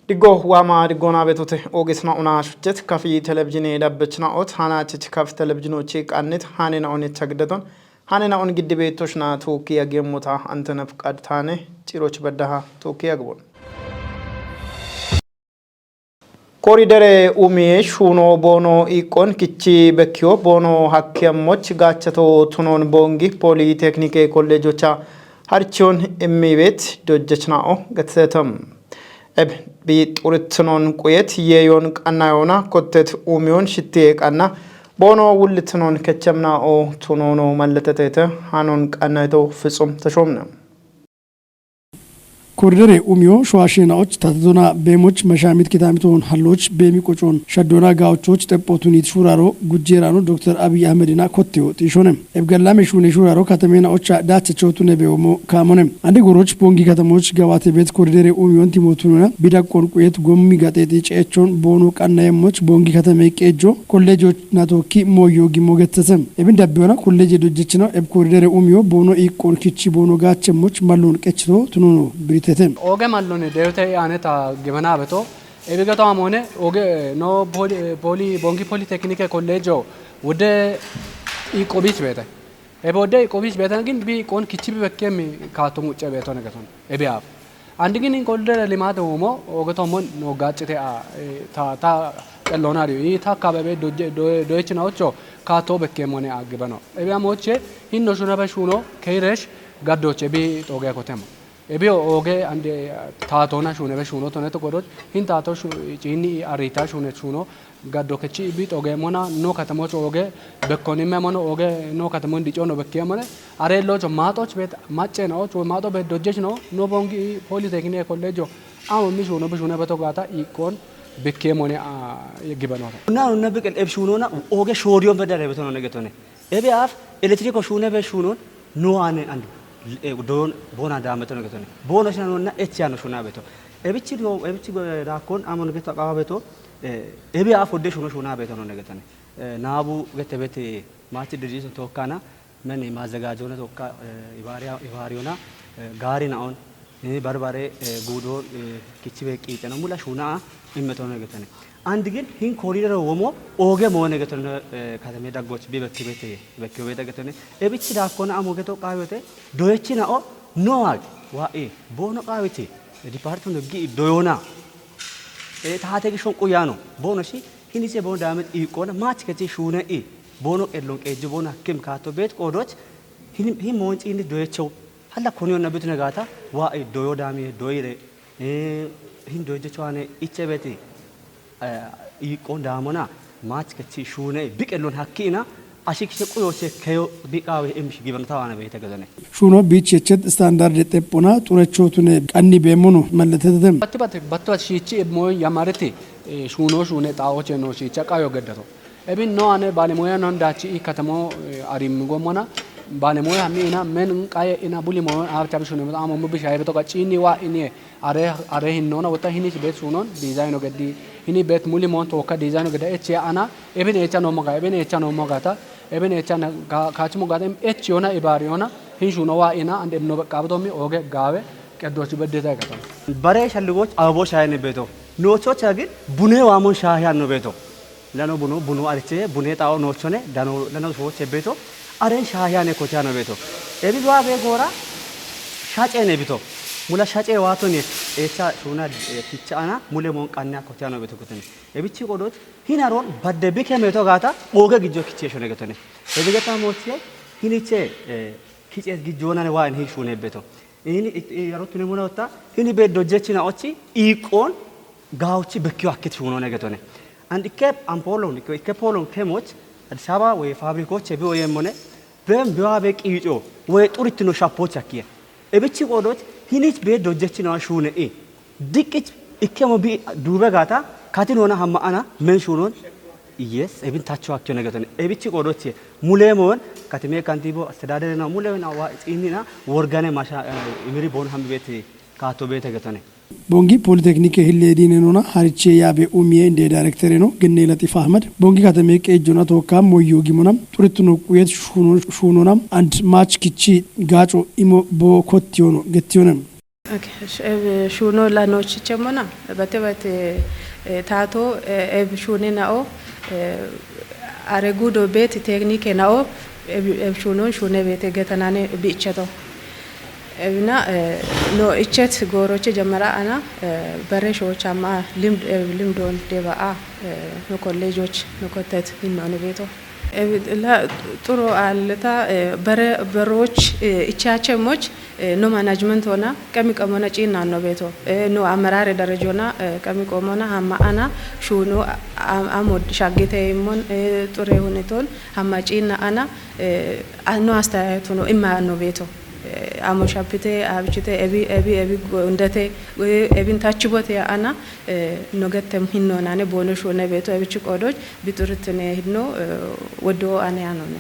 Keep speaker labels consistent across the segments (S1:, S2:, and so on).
S1: Digo wama digona betote ogisna una shjet kafi televizhine dabbechna ot hana chich kaf televizhino chik annit hanena on tagdadon hanena on giddi betoshna toki agemota antena fqad tane ciroch badaha toki agbon koridere umie shuno bono ikon kichi bekyo bono hakkemoch gachato tunon bongi polytechnique collegeocha harchion emmibet dojechna o gatsetam eb bit urtnon qoyet yeyon qannayona kotet umiyon shittek anna bono wultnon kechemna o tunono malletete hanon qannayto ፍጹም ተሾምነ
S2: ኮሪደር ኡሚዮ ሸዋሽናዎች ታተዶና በሞች መሻሚት ኪታሚቶን ሀሎች በሚቆጮን ሸዶና ጋዎቾች ጠጶቱኒት ሹራሮ ጉጄራኑ ዶክተር አብይ አህመድና ኮቴዮ ቲሾነም ኤብገላም ሹኔ ሹራሮ ከተሜናዎች ዳቸቾቱ ነቤውሞ ካሞነም አንዲ ጎሮች ቦንጊ ከተሞች ገባቴ ቤት ኮሪደር ኡሚዮን ቲሞቱና ቢዳቆን ቁየት ጎሚ ጋጤቲ ጨቾን ቦኑ ቀናየሞች ቦንጊ ከተሜ ቄጆ ኮሌጆች ናቶኪ ሞዮ ጊሞገተሰም ኤብን ዳቢዮና ኮሌጅ ዶጀች ነው ኤብ ኮሪደር ኡሚዮ ቦኑ ኢቆን ኪቺ ቦኑ ጋቸሞች ማሎን ቀችቶ ትኑኑ ብሪቴ
S3: oge mallone deute aneta gimana beto ebigato amone oge no bongi polytechnique college wode iqobich beta ebode iqobich beta gin bi kon kichi bekem kaato mucce beto negaton ebiaf andigin in college limate homo oge to mon no gachete ta ellonario I ta kabe doech naocho kaato bekemone agibano ebiamoche hinno shuna be shuno keiresh gaddoche bi toge kotemo ebio oge ande taatona shune be shuno tone to godot hin taato chini arita shune shuno gaddo kechi bit oge mona no katamo oge bekkoni me mono oge no katamo dicho no bekke mone arello jo maatoch bet mache no cho maato be dojech no bongi polytechnique college amo mi shuno be shune beto gata ikon bekke mone gibano
S4: na bekel eb shuno na oge shorion bedare beto no negetone ebe af electrico shune be shuno no ane and don bona dameto negetone bono shanona etchano shuna beto ebichi rakon amon geto qawa beto ebi afode shuna beto no negetone nabu getebete machi dirjiso tokkana men mazagajona tokka ibariona gari na on barbare gudo kichibe qichana mula shuna immeto negetone አንድግን ሂን ኮሪደር ወሞ ኦጌ ሞነ ገተነ ከተሜ ዳጎች ቢበክበቴ በክበቴ ገተነ እብቺ ዳኮና አሞገቶ ቃዮቴ ዶየቺና ኦ ኖዋል ዋኤ ቦኖ ቃዮቴ ዲፓርትመንት ጊ ዶዮና ታቴ ግሾን ቁያኖ ቦኖሺ ሂኒሴ ቦኖ ዳመት ኢቆና ማች ከቲ ሹነ ቦኖ ቀሎን ቀጅ ቦና ኪም ካቶ ቤት ቆዶች ሂን ሞንጪ እንዲ ዶየቸው ሀላ ኮኒዮና ቤት ነጋታ ዋኤ ዶዮ ዳሜ ዶይሬ ሂን ዶየቸዋኔ ኢቸቤቴ iqon damona match kachi shune biqelon hakkina ashikse qoyose kayo biqawe emsh gibantawana beete gazane
S2: shuno beach chet standard tepona turechotune qanni bemono malletedem
S3: battu shichi mo yamarete shuno shune taoche no shicha qayo geddato ebin no ane balemoya non dachi katamo arim gomona balemoya hamina men qaye ina bulimo abta shune amo mubishaye to qachini wa ini are hinno na wata hini bet sunon design o geddi hini bet mulimon to ka design o gedda eche ana eben echa no moga ta eben echa na kachmo gadem eche ona ibariona hin shuno wa ina and emno qabdomi oge gawe qeddoch bedeta gata
S4: bare shalgoch abo shayne beto nochoch agin bune wamon shahyan no beto lano bunu arche bune tawo nochone dano lano soche beto are shahyane kochano beto ebi wa be gora shachene beto mula shache watone echa shuna kichana mule mon qanna kochano beto kotene ebichi qodot hinaron badde bikeme to gata oge gijo kiche shone getone ebi gata moche hiniche kiche gijona ne wan hi shune beto ini yarotune mona otta hini be dojechina ochi iqon gaochi bekyo akit shuno ne getone and ikep ampolon ikepolon kemoch አዲስአበባ ወይ ፋብሪኮች ቢኦ የሞነ በምቢዋቤ ቂጮ ወይ ጡሪትኖ ሻፖች አኪያ እብቺ ቆዶች ሂኒች ቤት ዶጀች ነው ሹነ ዲቅጭ ኢከሞ ቢ ዱበ ጋታ ካቲኖና ሀማአና መንሹኖን ኢየስ እብን ታቸው አኪዮ ነገተነ እብቺ ቆዶች ሙሌሞን ካቲሜ ካንቲቦ አስተዳደረና ሙሌና ዋጪኒና ወርጋኔ ማሻ ኢምሪ ቦን ሀም ቤት ካቶ ቤት ገተነ
S2: ቦንጊ ፖሊቴክኒክ ሂሌዲን ነውና ሀሪቼ ያቤ ኡሚዬ እንደ ዳይሬክተር ነው ግኔ ለጢፍ አህመድ ቦንጊ ከተሜ ቀጆና ተወካም ሞዮ ጊሙናም ጡሪትኑ ቁየት ሹኑናም አንድ ማች ኪቺ ጋጮ ኢሞ ቦኮቲዮኖ ገቲዮነም
S5: ሹኖ ላኖች ቸሞና በተበት ታቶ ኤብ ሹኔ ናኦ አረጉዶ ቤት ቴክኒክ ናኦ ኤብ ሹኖ ሹኔ ቤት ገተናኔ ቢቸቶ እና ኖ እቸት ጎሮቼ ጀመራ አና በሬሾች አማ ልምዶን ደባአ ኖ ኮሌጆች ኖ ኮተት ይኖን ቤቶ ላ ጥሩ አለታ በሮች እቻቸሞች ኖ ማናጅመንት ሆና ቀሚቆሞና ጪና ነው ቤቶ ኖ አመራር ደረጃና ቀሚቆሞና አማአና ሹኖ አሞድ ሻጌቴሞን ጥሩ ሁኔታውን አማጪና አና ኖ አስተያየቱ ነው ኢማ ነው ቤቶ አሞሻፕቴ አብችቴ ኤቢ እንደቴ ኤቢን ታችቦት ያአና ኖገተም ሂኖናኔ ቦኖሽ ሆነ ቤቶ ኤቢች ቆዶች ቢጥርትኔ ሂኖ ወዶ አኔ ያኖነ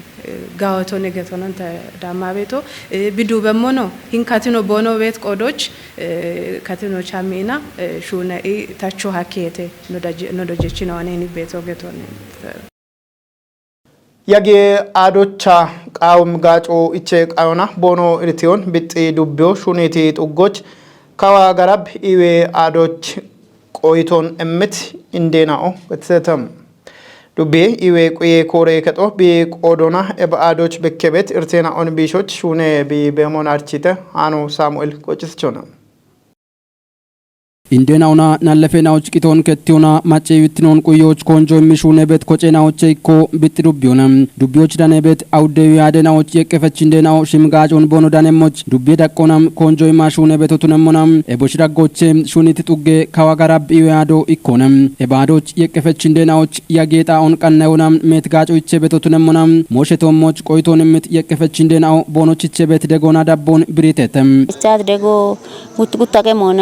S5: ጋወቶ ነገቶን ዳማ ቤቶ ቢዱ በሞኖ ሂንካቲኖ ቦኖ ቤት ቆዶች ካቲኖ ቻሚና ሹነ ታቹ ሀኬቴ ኖዶጀቺ ነው አኔ ቤቶ ገቶን
S1: ያጌ አዶቻ ቃውም ጋጮ እቼ ቃዮና ቦኖ ኢርቲዮን ቢጤ ዱቢዮ ሹኔቲ ጡጎች ካዋ ጋራብ ኢዌ አዶች ቆይቶን እምት እንዴናኦ በተተም ዱቤ ኢዌ ቆየ ኮሬ ከጦ ቢ ቆዶና ኤብ አዶች በከቤት ኢርቴና ኦን ቢሾች ሹኔ ቢ በሞን አርቺተ አኖ ሳሙኤል ቆጭስቾና
S6: ኢንዴናውና ናለፌናዎች ቂቶን ከቲውና ማጨ ይትኖን ቆዮች ኮንጆ የሚሹነ ቤት ኮጨናዎች እኮ ቢጥዱቢዮና ዱቢዮች ዳኔ ቤት አውደዩ ያደናዎች የቀፈች ኢንዴናው ሽምጋጆን ቦኖ ዳኔሞች ዱቢ ዳቆናም ኮንጆ የማሹነ ቤቶቱነሞናም ኤቦች ዳጎቼ ሹኒት ጡጌ ካዋጋራብ ይያዶ ኢኮነም ኤባዶች የቀፈች ኢንዴናዎች ያጌጣውን ቀናውናም ሜትጋጮ ይቼ ቤቶቱነሞናም ሞሸቶሞች ቆይቶን ምት የቀፈች ኢንዴናው ቦኖች ይቼ ቤት ደጎና ዳቦን ብሪቴተም
S7: ስታት ደጎ ጉትጉታቀ ሞና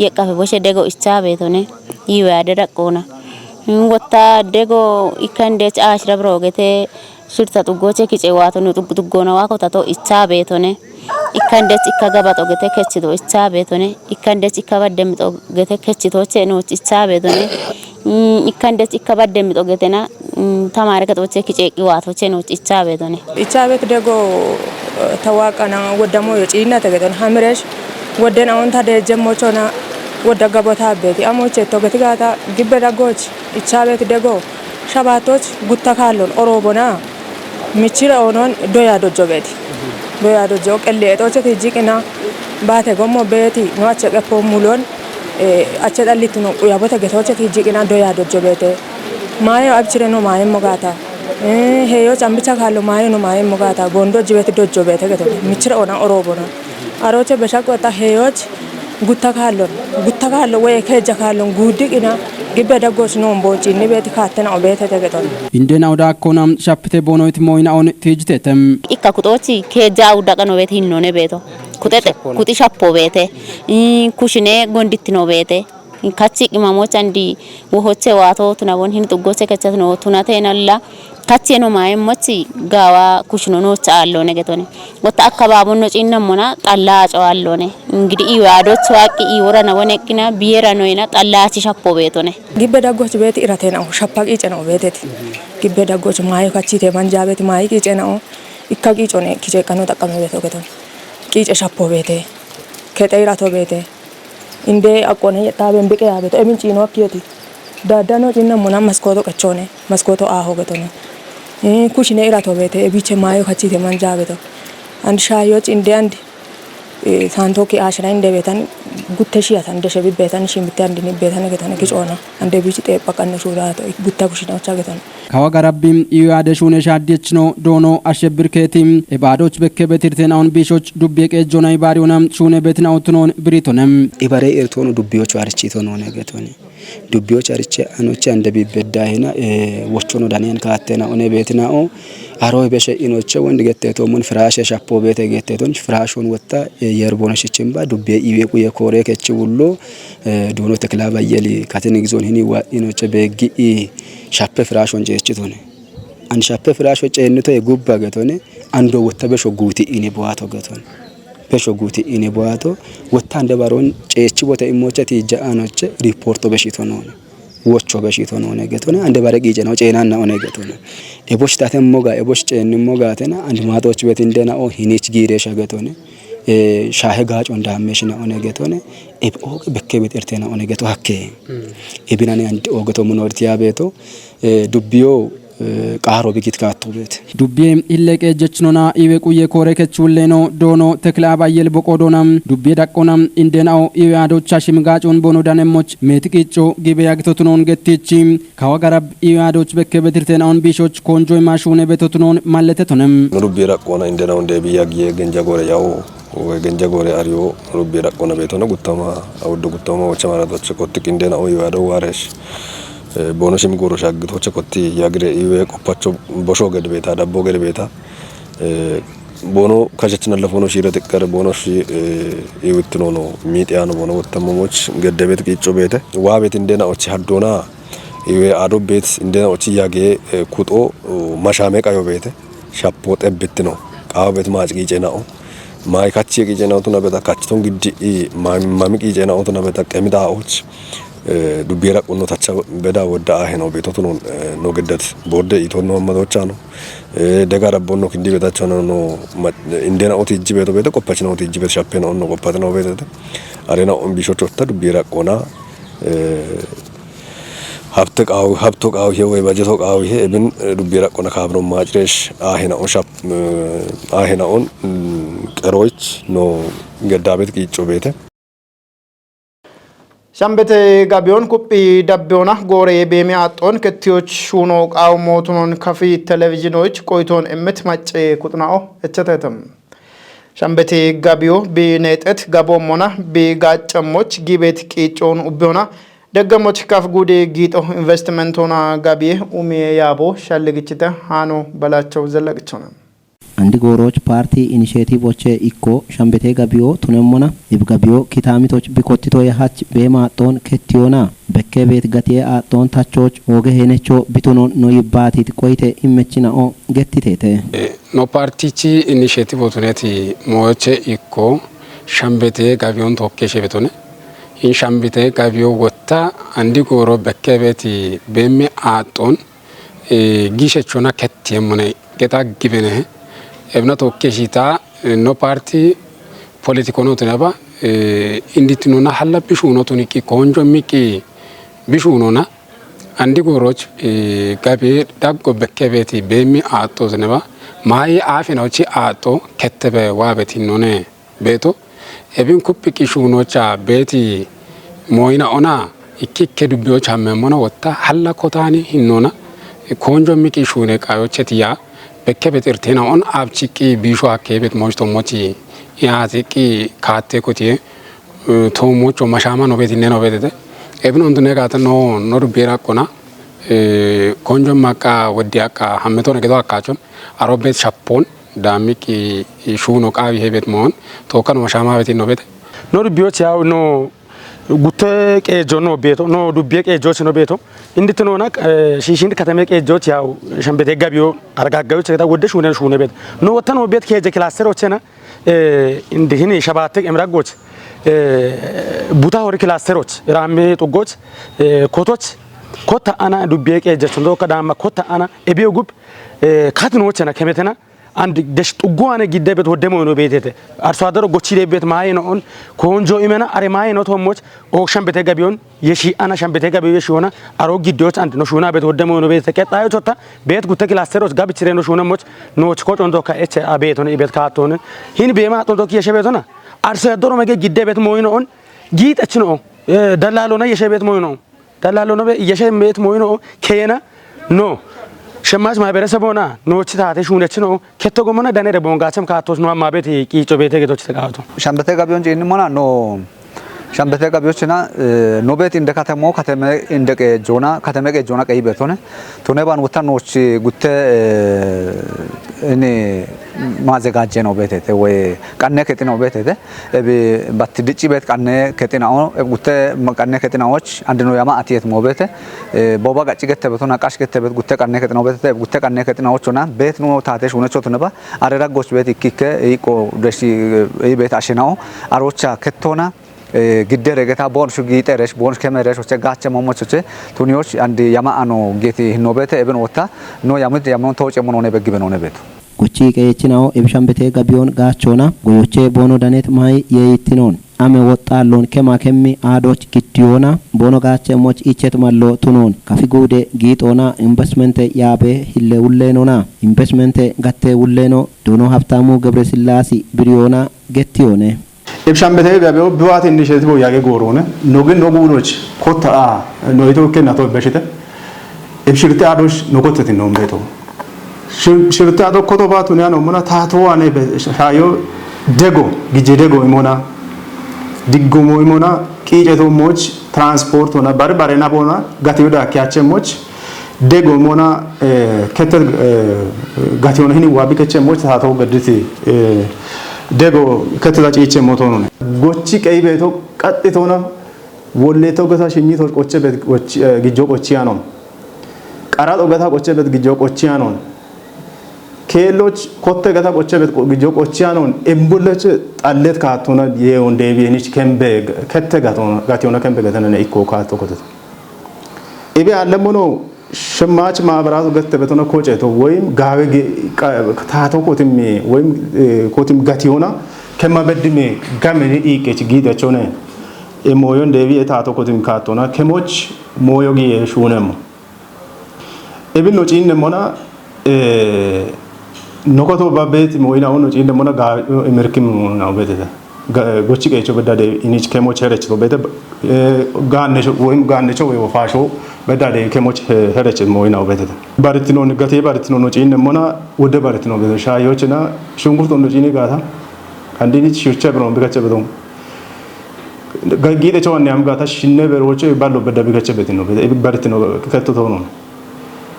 S7: የቀፈ ደጎ ኢቻቤቶኔ ይዋደረ ቆና ወታ ደጎ ኢከንዴች አሽረብሮገቴ ሽርታ ጡጎቼ ኪጨዋቶ ነው ጡጎና ዋቆታቶ ኢቻቤቶኔ ኢከንዴች ኢከገባጦገቴ ከችቶ ኢቻቤቶኔ ኢከንዴች ኢከባደምጦገቴ ከችቶቼ ነው ኢቻቤቶኔ ኢከንዴች ኢከባደምጦገቴና ተማረ ከቶቼ ኪጨቂ ዋቶቼ ነው ኢቻቤቶኔ
S8: ኢቻቤት ደጎ ተዋቀና ወደሞ የጪና ተገተን ሐምረሽ ወደና ወንታ ደጀሞቾና ወደጋ ቦታ ቤት አሞቼ ተገት ጋታ ግበዳጎች ኢቻቤት ደጎ ሸባቶች ጉተካሎን ኦሮቦና ሚችራ ኦኖን ዶያ ዶጆ ቀሌጦች ትጂቅና ባተ ጎሞ ቤቲ ነዋቸ ቀፎ ሙሎን አቸዳሊት ነው ያቦተ ገቶች ትጂቅና ዶያ ዶጆ ቤት ማዮ አብችረ ነው ማዮ ሞጋታ ሄዮች አምብቻ ካሎ ማዮ ነው ማዮ ሞጋታ ቦንዶ ጅቤት ዶጆ ቤት ገቶ ሚችራ ኦና ኦሮቦና አሮቼ በሻቆታ ሄዮች ጉተካሎ ወይ ከጀካሎን ጉድቅና ግበ ደጎች ነው ቦጪ ንቤት ካተና ኦቤተ ተገጠን
S6: ኢንዴናው ዳኮናም ሻፕቴ ቦኖይት ሞይናውን ትጅቴተም
S7: ኢካኩጦቺ ከጃው ዳቀኖ ቤት ሂኖኔ ቤቶ ኩጤ ኩጢ ሻፖ ቤቴ ኩሽኔ ጎንዲት ነው ቤቴ ካቺ ቅማሞች አንዲ ወሆቼ ዋቶ ቱናቦን ሂን ጥጎቼ ከቸት ነው ቱናቴናላ ካቺ ነው ማየሞች ጋዋ ኩሽኖ ነው ቻሎ ነገቶኔ ወታ አካባቡ ነው ጪነሞና ጣላ ጫዋሎኔ እንግዲህ ይዋዶች ዋቂ ይወራና ወነቂና ቢየራ ነውና ጣላቺ ሻፖ ቤቶኔ
S8: ግበ ዳጎች ቤት ኢራቴናው ሻፓቂ ጨነው ቤቴት ግበ ዳጎች ማይ ካቺ ተማንጃ ቤት ማይ ቂጨናው ኢካቂ ጮኔ ኪጨ ቀኖ ተቀመ ቤት ገቶኔ ቂጨ ሻፖ ቤቴ ከጠይራቶ ቤቴ እንዴ አቆኔ የታበን በቀ ያበቶ እምንጪ ነው አኪየቲ ዳዳኖ ጪነሞና መስኮቶ ቀቾኔ መስኮቶ አሆ ገቶኔ ኩሽኔ ኢራቶ ቤቴ ቢቸ ማዮ ካቺ ተማንጃ ቤቶ አንድ ሻዮች እንደ አንድ ሳንቶኪ አሽራ እንደ ቤታን ጉተሽያታ እንደ ሸቢ ቤታን ሽምታ እንደ ቤታን ገታን ኪጮና እንደ ቢጭ ጠበቀነ ሹራቶ ጉታ ኩሽናዎች አገታን
S6: ካዋጋራቢም ይያደሹነ ሻዲች ነው ዶኖ አሸብርከቲም ኤባዶች በከበት ኢርቴናውን ቢሾች ዱቤ ቀጆናይ ባሪዮናም ሹነ ቤትናው ትኖን ብሪቶንም
S9: ኢባሬ ኢርቶኑ ዱቢዮች አርቺቶ ነው ነገቶኒ ዱቢዮች አርቺ አኖች እንደ ቢበዳይና ወቾኖ ዳኒያን ካተና ኦነ ቤትናኦ አሮይ በሸ ኢኖቸ ወንድ ገተቶ ሙን ፍራሽ ሻፖ ቤተ ገተቶን ፍራሹን ወጣ የርቦነሽ ችምባ ዱቤ ኢቤቁ የኮሬ ከች ሁሉ ዶኖ ተክላ ባየሊ ካተንግዞን ሂኒ ዋ ኢኖቸ በጊ ሻፔ ፍራሹን ጀችቶነ አን ሻፔ ፍራሹ ጨንቶ የጉባ ገቶነ አንዶ ወጣ በሾ ጉቲ ኢኔ ቦአቶ ገቶነ በሾ ጉቲ ኢኔ ቦአቶ ወጣ እንደ ባሮን ጨች ቦታ ኢሞቸት ይጃአኖቸ ሪፖርቶ በሽቶ ነው ወቾ በሽቶ ነው ነገቶነ አንደ ባረቂ ጀናው ጨናና ነው ነገቶነ ኤቦሽ ታተም ሞጋ ኤቦሽ ጨን ሞጋተና አንድ ማቶች ቤት እንደናኦ ሂኒች ጊሬ ሸገቶነ shahe gaach onda meshina onegetone eb og bekke bet ertena onegeto hakke ebinani and ogeto munortiya beto dubbiyo qaaro bigit kaatubet
S6: dubbiye illeke jechnona iwe kuye kore kechulleno dono tekla bayel boqodonam dubbiye daqqonam indenao iwe adocha shimgaacon bono danemoch metiqicho gibe yagitotunon gettichi kawagarab iwe adoch bekke betirtenaon bishoch konjoy mashune betotunon malletetonem
S10: dubbiye daqqona indenao de biyagiye genja gore yawo genja gore ariyo dubbiye daqqona betono guttama awdo guttama wachamara doche kotti indenao iwe ado waresh ቦኖሽም ጎሮሽ አግቶች ኮቲ ያግሬ ይዌ ቆፓቾ ቦሾ ገድቤታ ዳቦ ገድቤታ ቦኖ ካቸችን ለፎኖ ሽረት ቀረ ቦኖሽ ይውትኖ ነው ሚዲያ ነው ቦኖ ወተመሞች ገደቤት ቂጮ ቤተ ዋ ቤት እንደና ኦቺ ሀዶና ይዌ አዶ ቤት እንደና ኦቺ ያጌ ኩጦ ማሻሜ ቃዮ ቤተ ሻፖ ጠብት ነው ቃው ቤት ማጭ ቂጨናው ማይ ካቺ ቂጨናው ተና ቤታ ካቺቶን ግዲ ማሚ ቂጨናው ተና ቤታ ቀሚዳዎች ዱቢራ ቆኖ ታቻ በዳ ወዳ አሄ ነው ቤቶቱ ነው ገደት ቦርደ ኢቶኖ ማዶቻ ነው ደጋራ ቦኖ ክንዲ ቤታቸው ነው እንደና ኦቲ ጂ ቤቶ ቤቶ ቆፓች ነው ኦቲ ጂ ቤት ሻፔ ነው ቆፓት ነው ቤቶ አሬና ኦን ቢሾች ወጣ ዱቢራ ቆና ሀብቶ ቃው ይሄ ወይ ባጀቶ ቃው ይሄ ብን ዱቢራ ቆና ካብሮ ማጭሬሽ አሄና ኦን ሻፕ አሄና ኦን ቀሮች ነው ገዳቤት ቂጮ ቤተ
S1: ሻምበቴ ጋቢዮን ኩጲ ዳቢዮና ጎሬ በሚያጦን ከቲዮች ሹኖ ቃው ሞቱኖን ከፊ ቴሌቪዥኖች ቆይቶን እምት ማጨ ቁጥናኦ እቸተተም ሻምበቴ ጋቢዮ ቢኔጠት ጋቦሞና ቢጋጨሞች ጊቤት ቂጮን ኡቢዮና ደገሞች ካፍ ጉዴ ጊጦ ኢንቨስትመንቶና ጋቢዬ ኡሜ ያቦ ሻለግችተ ሃኖ በላቸው ዘለቅቸው ነው
S11: አንዲ ጎሮች ፓርቲ ኢኒሼቲቭ ወቼ ኢኮ ሻምበቴ ጋቢዮ ቱነሞና ኢብ ጋቢዮ ኪታሚቶች ቢኮቲቶ ያሃች በማጦን ከቲዮና በከቤት ገቴ አጦን ታቾች ወገ ሄነቾ ቢቱኖን ኖ ይባቲት ቆይቴ ኢመቺናኦ ገቲቴቴ
S3: ኖ ፓርቲቺ ኢኒሼቲቭ ወቱኔቲ ሞቼ ኢኮ ሻምበቴ ጋቢዮን ቶኬሽ ቤቶነ ኢን ሻምበቴ ጋቢዮ ወታ አንዲ ጎሮ በከቤት በሚ አጦን ጊሸቾና ከቲየሙነ ገታ ግበነ ebna tokkeshita no parti politiko no tunaba inditnona halla bishuno tuniki konjo miki bishunona andi goroch gabe daggo bekkebeti bemi ato zinaba mai afina uchi ato kettebe wabeti none beto ebin kuppiki shunocha beti moina ona ikikke dubbiyocha memona wotta halla kotani hinnona konjo miki shune qayochetiya በከቤት እርቴና ኦን አብቺቂ ቢሾ አከቤት ሞችቶ ሞቺ ያዚቂ ካቴ ኮቲ ቶሞቾ ማሻማ ነው ቤት ነው ቤት ኤብን እንቱ ነጋተ ነው ኖር ቤራ ቆና ኮንጆ ማቃ ወዲያቃ ሐመቶ ነገዶ አካቾን አሮቤት ሻፖን ዳሚቂ ሹኖ ቃቢ ሄቤት ሞን ቶከን ማሻማ ቤት ነው ቤት
S4: ኖር ቢዮች ያው ነው ጉቴ ቄጆ ነው ቤቶ ነው ዱቤ ቄጆች ነው ቤቶ እንድትኖና ሺሺን ከተሜ ቄጆች ያው ሸምበቴ ጋቢዮ አረጋጋዮች ከታ ወደሽ ሆነን ሹነ ቤት ነው ወተን ቤት ከጀ ክላስተሮችና እንዲህን ሸባተ እምራጎች ቡታ ሆሪ ክላስተሮች ራሜ ጡጎች ኮቶች ኮታ አና ዱቤ ቄጆች ነው ከዳማ ኮታ አና ኤቢዮ ጉብ ካትኖችና ከመተና አንድ ደሽ ጡጓነ ጊደበት ወደሞ ነው ቤቴ አርሶ አደሮ ጎቺ ቤት ማይ ነው ኮንጆ ኢመና አሬ ማይ ነው ቶሞች ኦክሽን ቤተ ገቢዮን የሺ አና ሻም ቤተ ገቢዮ የሺ ሆና አሮ ጊዶች አንድ ነው ሹና ቤት ወደሞ ነው ቤት ተቀጣዮች ወጣ ቤት ጉተ ክላስተሮች ጋብችሬ ነው ሹናሞች ኖች ኮጮን ዶካ ኤች አቤት ነው ቤት ካቶን ሂን ቤማ ጦንቶ የሺ ቤቶና አርሶ አደሮ መገ ጊደበት ሞይ ነው ጊጠች ነው ደላሎ ነው የሺ ቤት ሞይ ነው ደላሎ ነው የሺ ቤት ሞይ ነው ከየና ኖ ሸማች ማህበረሰቦና ኖች ታቴ ሹነች ነው ከተጎመና ዳኔ ደቦንጋቸም ካቶች ነው ማቤት ቂጮ ቤተ ገቶች ተጋውቶ
S12: ሻምበቴ ጋቢዮን ጂን ሞና ኖ ሻምበቴ ጋቢዮችና ኖቤት እንደ ከተማው ከተማ እንደ ጆና ከተማ ጆና ቀይ ቤቶነ ቶኔባን ወታኖች ጉተ እኔ ማዘጋጀ ነው ቤቴ ወይ ቀነ ከጤናው ቤቴ ባትድጪ ቤት ቀነ ከጤናው ጉተ ቀነ ከጤናዎች አንድ ነው ያማ አትየት ነው ቤቴ ቦባ ጋጭ ገተበቶና ቃሽ ገተበት ጉተ ቀነ ከጤናው ቤቴ ጉተ ቀነ ከጤናዎችና ቤት ነው ታተሽ ሆነቾት ነባ አረራጎች ቤት ይክከ ይቆ ደሺ ቤት አሽናው አሮቻ ከቶና ግደረ ገታ ቦንሹ ጊጠረሽ ቦንሽ ከመረሽ ወቸ ጋቸ መሞቸ ቱኒዎች አንድ ያማአኖ ጌቲ ነው ቤቴ እብን ወታ ነው ያሙት ያማን ተወጨ ምን ሆነ በግበ ነው ቤቱ
S11: gochi qeechinao ibshambete gabiyon gaachona goyoche bono danet mai yeitinon ame woxallon kema kemmi adoch kittiona bono gaache moch ichet mallo tunon kafigude giitona investment yaabe hille ullenona investment gatte ulleno dono haftamu gebresilasi biriona gettione
S13: ibshambete gabiyo biwat initiative yaage gorone nogin noguroch kotta noito kenato beshite ibshirte adosh nokotetin nombeto shirte ado kotoba tunyano mona tato ane shayo dego gije dego imona diggomo imona qiceto moch transport ona barbare na bona gatiyoda kyache moch dego imona kete gatiyona hini wabi keche moch tato gaditi dego kete da ciche motono gochi qeybeto qaxitona wolleto gata shinyito qochebet gijo qochiyanon qarato gata qochebet gijo qochiyanon keሎች ኮተ ገታ ቆቸበት ግጆ ቆቻኖን እምቡለች ጣለት ካቶና የውን ዴቪኒች ከምበ ከተ ጋቶና ከምበ ገተነ ኢኮ ካቶ ኮተት ኢቢ አለሞኖ ሽማች ማብራቱ ገተ በተነ ኮጨቶ ወይም ጋገ ታቶ ኮትም ወይም ኮትም ጋቲዮና ከማበድሜ ጋመኒ ኢቄች ጊደቾነ እሞዮን ዴቪ ታቶ ኮትም ካቶና ከሞች ሞዮጊ ሹነም ኢቢ ኖ ጪን ሞና nokoto babet moina ono cinde mona ga amerikim na obete gochi kecho bedade inich kemo cherech to bete ganne cho woim ganne cho wo fasho bedade kemo cherech moina obete baritino negate baritino no cinde mona wode baritino bete shayochna shungurto no cinde gata andini chuche bro bigache bedon gagide cho ne am gata shinne beroche ballo bedade bigache betino bete baritino ketto to no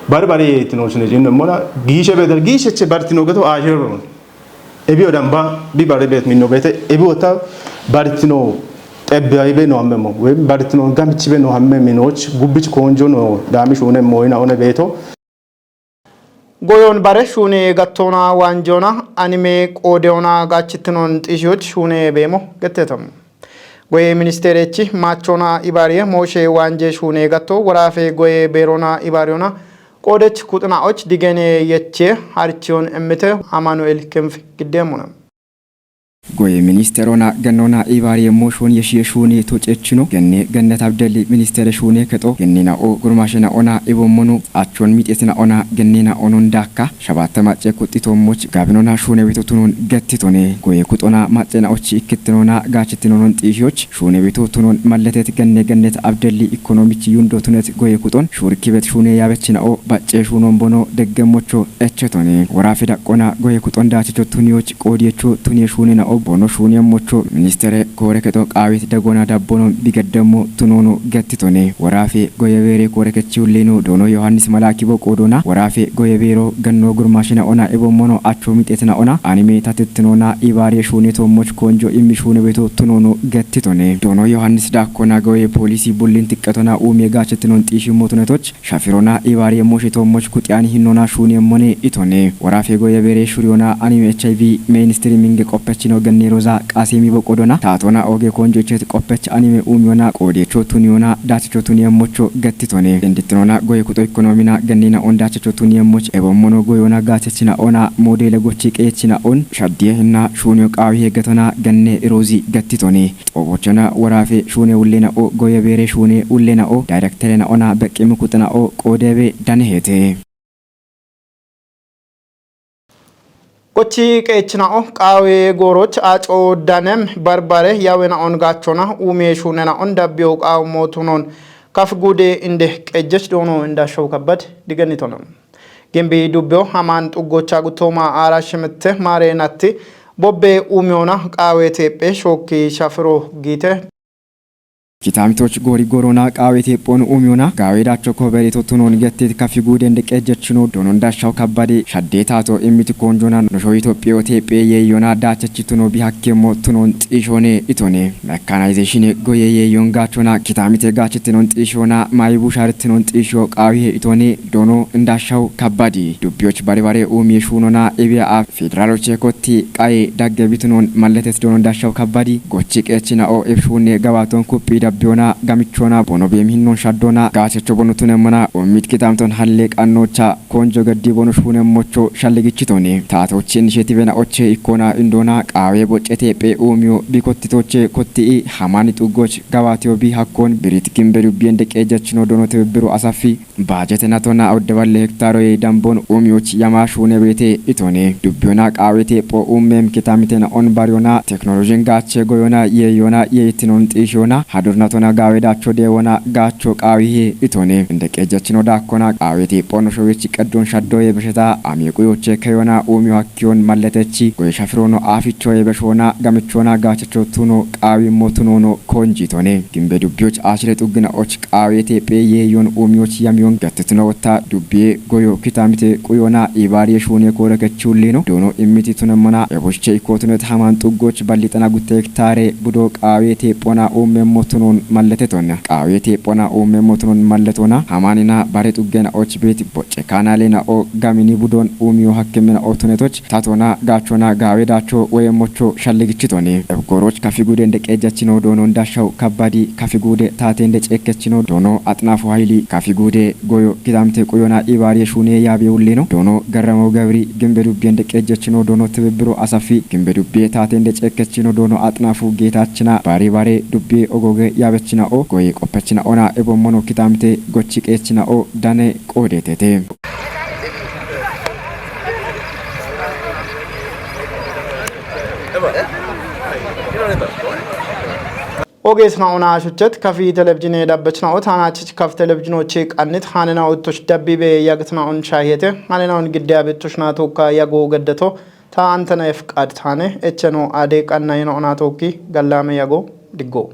S13: barbare tinochne jinne mona gishe bedel gishe bartino gato ajero ebi odamba bi bare bet minno bete ebi ota bartino tebbe no ammemo we bartino gamchi be no amme minoch gubbich konjo no damish one moyna one beto
S1: goyon bare shune gattona wanjona anime qodeona gachitnon tishoch shune bemo gettetam goye ministerechi machona ibariye moshe wanje shune gatto warafe goye berona ibariona ቆደች ኩጥናዎች ዲገኔ የቼ አርቺዮን እምተ አማኑኤል ክንፍ ግደሙና
S14: ጎይ ሚኒስተሮና ገኖና ኢባሪ ሞሾን የሽየሹኒ ቶጨችኖ ገኔ ገነት አብደሊ ሚኒስተር ሹኔ ከጦ ገኔና ኦ ጉርማሽና ኦና ኢቦሞኑ አቾን ሚጤስና ኦና ገኔና ኦኖን ዳካ ሸባተ ማጨ ቁጢቶሞች ጋብኖና ሹኔ ቤቶቱኑን ገትቶኔ ጎይ ኩጦና ማጨናዎች ይክትኖና ጋችትኖን ጢሾች ሹኔ ቤቶቱኑን ማለተት ገኔ ገነት አብደሊ ኢኮኖሚክ ዩንዶቱነት ጎይ ኩጦን ሹርኪበት ሹኔ ያበችና ኦ ባጨ ሹኖን ቦኖ ደገሞቾ እቸቶኔ ወራፊ ዳቆና ጎይ ኩጦን ዳችቾ ቱኒዎች ቆዲዮቾ ቱኒ ሹኔና bono shuniam mocho ministere kore keto qawit dagona dabbono bigadamo tunono gattitone warafe goyevere kore kechiuleno dono yohannis malaki bo qodona warafe goyevero ganno gurmashina ona ebomono acho mitetna ona anime tatetnona ibare shuneto moch konjo immi shune beto tunono gattitone dono yohannis dakona goye policy bullin tikkatona ume gachetnon tishi motunetoch shafirona ibare moshito moch kutiani hinona shuniam mone itone warafe goyevere shuriona anime hiv mainstreaming qoppechino ganne roza qasimi boqodona taatona oge konjochet qoppech anime umyona qodecho tuniona dacho tuniyamocho gattitone enditnona goye kuto ekonomina gannina ondacho tuniyamoch ebomono goyona gachechina ona modele gochi qechina on shaddiye hinna shunyo qawi hegatona ganne rozi gattitone obochana warafe shune ullena o goye bere shune ullena o directorena ona beqimi kutana o qodebe danhete
S1: kochi qechnao qawe goroch aco danem barbare yawena on gachona ume shunena on dabyo qaw motunon kaf gude inde qejech dono inda show kabad diganitono gembe dubyo haman tugocha gutoma arashmete marenatti bobbe umeona qawe tepe shoki shafro gite
S14: ኪታሚቶች ጎሪ ጎሮና ቃዌቴ ፖን ኡሚዮና ጋዌዳቸው ኮበሬቶ ቱኖን ገቴት ካፊ ጉድ እንደቀጀችኖ ዶኖ እንዳሻው ከባዴ ሻዴታቶ ኤሚት ኮንጆና ኖሾ ኢትዮጵያ ኦቴፔ የዮና ዳቸች ቱኖ ቢሃኬሞ ቱኖን ጢሾኔ ኢቶኔ መካናይዜሽን ጎየ የዮንጋቾና ኪታሚቴ ጋችትኖን ጢሾና ማይቡ ሻርትኖን ጢሾ ቃዊ ኢቶኔ ዶኖ እንዳሻው ከባዲ ዱቢዮች ባሪባሬ ኡሚ ሹኖና ኤቢያ ፌደራሎች ኮቲ ቃይ ዳገቢትኖን ማለተት ዶኖ እንዳሻው ከባዲ ጎቺ ቀችና ኦ ኤፍሹኔ ገባቶን ኩፒ gabbiyoona gamichoona bono beemhinnoon shaddoona gaachecho bono tunemmona ummit kitaamton hallee qannoocha koonjo gaddii bono shuunemmocho shalligichitooni taatochi inishetiivena oche ikkoona indoona qaawee boccetee phee uumiyoo bikottitoche kotti'i hamaani xuggoch gabaatiyoo bii hakkoon biriit gimbe dubbiyen deqee jechinoo dono tibibbiru asaffi baajete natona awdeballe hektaaroye damboon uumiyooch yamaa shuune beetee itooni dubbiyoona qaawetee phoo uummeem kitaamitena on bariyoona teknooloojiin gaachee goyoona yeeyoona yeeyittinoon xiishiyoona hadurnatona gaawedaachoo deewona gaachoo qaawihee itooni indeqee jechinoo daakkona qaawetee phoonoshowichi qeddoon shaddooye beshetaa amiiquyochee kayoona uumiyoo hakkiyoon malletechi goye shafiroono aafichooye beshoona gamichoona gaachechoo tunoo qaawimmoo tunoono koonjiitooni gimbe dubbiyoch aashire xuggina och qaawetee phee yeeyoon uumiyooch yamiyoon gattitino wottaa dubbiyee goyo kitaamite quyoona ibaariyee shuunee koora kechuulliino doono immiti tunemmona eboshche ikkootunet hamaan xuggoch ballixana gutte hektaare budoo qaawee teephoonaa uumemmoo tunuun malletetoonna qaawee teephoonaa uumemmoo tunuun malletoona hamaanina bare xuggeena och beeti bocce kaanaaleena o gamini budoon uumiyoo hakkemina ootunetoch taatoona gaachoona gaawee daachoo wayemmochoo shalligichitooni ebgoroch kafiguudeen deqeejjachinoo doonoon dashaw kabbadii kafiguude taateen deceekkechinoo doonoo axnaafu haayilii kafiguudee goyo kitaamte quyoonaa ibaariyee shuunee yaabeewulleeno doonoo garramoo gabrii gimbe dubbiyeen deqeejjachinoo doonoo tibibbiroo asaffi gimbe dubbiyee taateen deceekkechinoo doonoo axnaafu geetaachina baaree baaree dubbiyee ogoge yaabechina o goyee qophechina onaa ebommono kitaamte gochi qeechina o dane qoodeetete.
S1: ogeessna onaa shuchet kafii televizyiinee dhabbachna ot haanaachich kaf televizyiinochee qannit haanina ottosh dabbibee yagtna on shaahiyete haanina on giddaa bettoshna tokka yagoo gaddato ta antana efqaad taane echeno adee qannayina onaa tokki gallaame yagoo diggoo